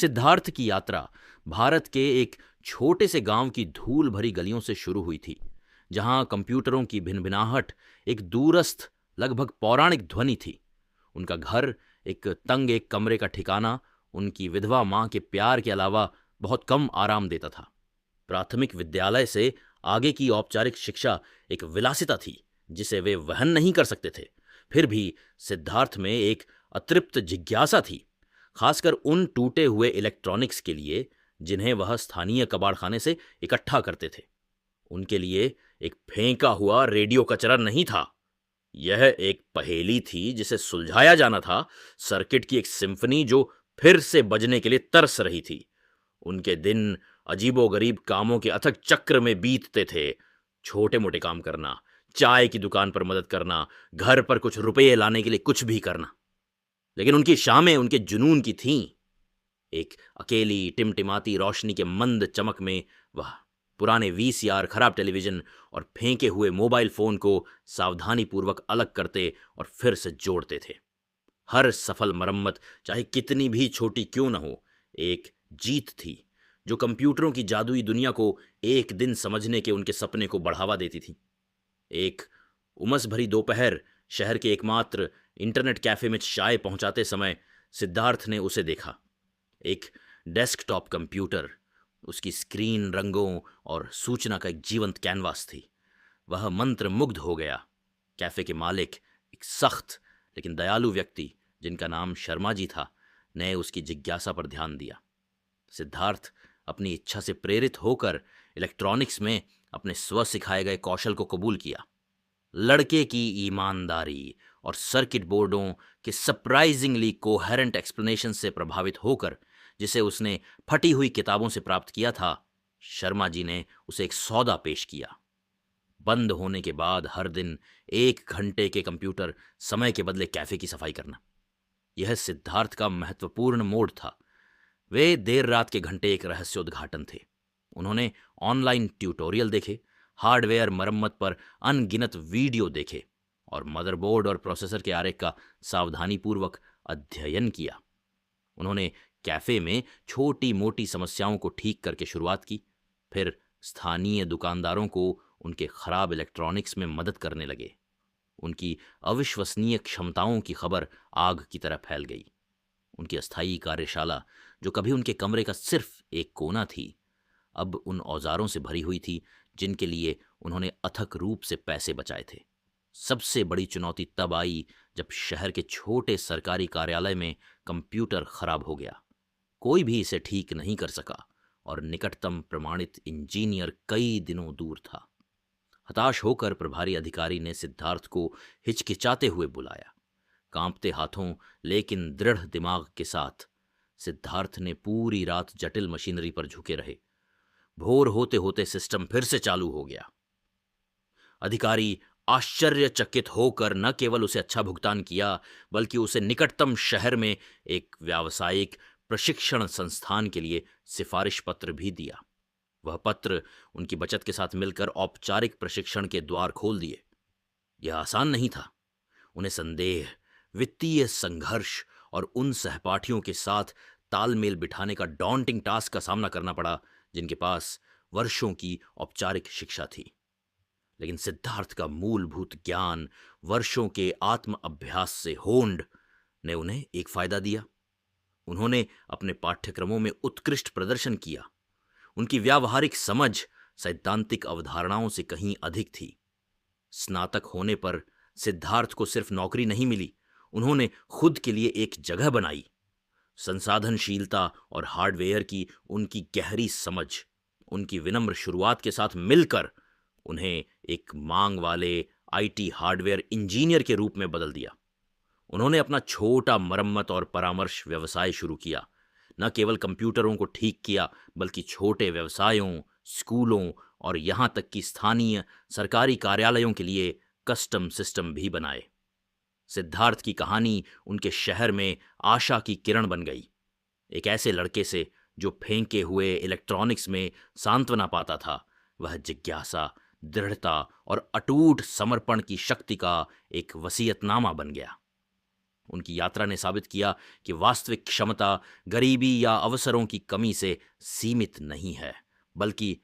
सिद्धार्थ की यात्रा भारत के एक छोटे से गांव की धूल भरी गलियों से शुरू हुई थी, जहां कंप्यूटरों की भिनभिनाहट एक दूरस्थ, लगभग पौराणिक ध्वनि थी। उनका घर एक कमरे का ठिकाना उनकी विधवा मां के प्यार के अलावा बहुत कम आराम देता था। प्राथमिक विद्यालय से आगे की औपचारिक शिक्षा एक विलासिता थी जिसे वे वहन नहीं कर सकते थे। फिर भी सिद्धार्थ में एक अतृप्त जिज्ञासा थी, खासकर उन टूटे हुए इलेक्ट्रॉनिक्स के लिए जिन्हें वह स्थानीय कबाड़खाने से इकट्ठा करते थे। उनके लिए एक फेंका हुआ रेडियो कचरा नहीं था, यह एक पहेली थी जिसे सुलझाया जाना था, सर्किट की एक सिम्फनी जो फिर से बजने के लिए तरस रही थी। उनके दिन अजीबोगरीब कामों के अथक चक्र में बीतते थे। छोटे मोटे काम करना, चाय की दुकान पर मदद करना, घर पर कुछ रुपये लाने के लिए कुछ भी करना। लेकिन उनकी शामें उनके जुनून की थीं। एक अकेली टिमटिमाती रोशनी के मंद चमक में वह पुराने वीसीआर, खराब टेलीविजन और फेंके हुए मोबाइल फोन को सावधानीपूर्वक अलग करते और फिर से जोड़ते थे। हर सफल मरम्मत, चाहे कितनी भी छोटी क्यों न हो, एक जीत थी जो कंप्यूटरों की जादुई दुनिया को एक दिन समझने के उनके सपने को बढ़ावा देती थी। एक उमस भरी दोपहर शहर के एकमात्र इंटरनेट कैफे में चाय पहुंचाते समय सिद्धार्थ ने उसे देखा। एक डेस्कटॉप कंप्यूटर, उसकी स्क्रीन रंगों और सूचना का एक जीवंत कैनवास थी। वह मंत्र मुग्ध हो गया। कैफे के मालिक, एक सख्त लेकिन दयालु व्यक्ति जिनका नाम शर्मा जी था, ने उसकी जिज्ञासा पर ध्यान दिया। सिद्धार्थ अपनी इच्छा से प्रेरित होकर इलेक्ट्रॉनिक्स में अपने स्व सिखाए गए कौशल को कबूल किया। लड़के की ईमानदारी और सर्किट बोर्डों के सरप्राइजिंगली कोहेरेंट एक्सप्लेनेशन से प्रभावित होकर, जिसे उसने फटी हुई किताबों से प्राप्त किया था, शर्मा जी ने उसे एक सौदा पेश किया। बंद होने के बाद हर दिन 1 घंटे के कंप्यूटर समय के बदले कैफे की सफाई करना। यह सिद्धार्थ का महत्वपूर्ण मोड़ था। वे देर रात के घंटे एक रहस्योद्घाटन थे। उन्होंने ऑनलाइन ट्यूटोरियल देखे, हार्डवेयर मरम्मत पर अनगिनत वीडियो देखे और मदरबोर्ड और प्रोसेसर के आरेख का सावधानीपूर्वक अध्ययन किया। उन्होंने कैफे में छोटी मोटी समस्याओं को ठीक करके शुरुआत की, फिर स्थानीय दुकानदारों को उनके खराब इलेक्ट्रॉनिक्स में मदद करने लगे। उनकी अविश्वसनीय क्षमताओं की खबर आग की तरह फैल गई। उनकी अस्थायी कार्यशाला, जो कभी उनके कमरे का सिर्फ एक कोना थी, अब उन औजारों से भरी हुई थी जिनके लिए उन्होंने अथक रूप से पैसे बचाए थे। सबसे बड़ी चुनौती तब आई जब शहर के छोटे सरकारी कार्यालय में कंप्यूटर खराब हो गया। कोई भी इसे ठीक नहीं कर सका और निकटतम प्रमाणित इंजीनियर कई दिनों दूर था। हताश होकर प्रभारी अधिकारी ने सिद्धार्थ को हिचकिचाते हुए बुलाया। कांपते हाथों लेकिन दृढ़ दिमाग के साथ सिद्धार्थ ने पूरी रात जटिल मशीनरी पर झुके रहे। भोर होते होते सिस्टम फिर से चालू हो गया। अधिकारी आश्चर्यचकित होकर न केवल उसे अच्छा भुगतान किया, बल्कि उसे निकटतम शहर में एक व्यावसायिक प्रशिक्षण संस्थान के लिए सिफारिश पत्र भी दिया। वह पत्र उनकी बचत के साथ मिलकर औपचारिक प्रशिक्षण के द्वार खोल दिए। यह आसान नहीं था। उन्हें संदेह, वित्तीय संघर्ष और उन सहपाठियों के साथ तालमेल बिठाने का डॉन्टिंग टास्क का सामना करना पड़ा जिनके पास वर्षों की औपचारिक शिक्षा थी। लेकिन सिद्धार्थ का मूलभूत ज्ञान, वर्षों के आत्म अभ्यास से होंड ने उन्हें एक फायदा दिया। उन्होंने अपने पाठ्यक्रमों में उत्कृष्ट प्रदर्शन किया। उनकी व्यावहारिक समझ सैद्धांतिक अवधारणाओं से कहीं अधिक थी। स्नातक होने पर सिद्धार्थ को सिर्फ नौकरी नहीं मिली, उन्होंने खुद के लिए एक जगह बनाई। संसाधनशीलता और हार्डवेयर की उनकी गहरी समझ, उनकी विनम्र शुरुआत के साथ मिलकर उन्हें एक मांग वाले आईटी हार्डवेयर इंजीनियर के रूप में बदल दिया। उन्होंने अपना छोटा मरम्मत और परामर्श व्यवसाय शुरू किया। न केवल कंप्यूटरों को ठीक किया, बल्कि छोटे व्यवसायों, स्कूलों और यहां तक कि स्थानीय सरकारी कार्यालयों के लिए कस्टम सिस्टम भी बनाए। सिद्धार्थ की कहानी उनके शहर में आशा की किरण बन गई। एक ऐसे लड़के से जो फेंके हुए इलेक्ट्रॉनिक्स में सांत्वना पाता था, वह जिज्ञासा, दृढ़ता और अटूट समर्पण की शक्ति का एक वसीयतनामा बन गया। उनकी यात्रा ने साबित किया कि वास्तविक क्षमता गरीबी या अवसरों की कमी से सीमित नहीं है, बल्कि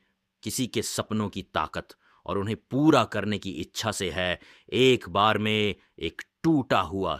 किसी के सपनों की ताकत और उन्हें पूरा करने की इच्छा से है। एक बार में एक टूटा हुआ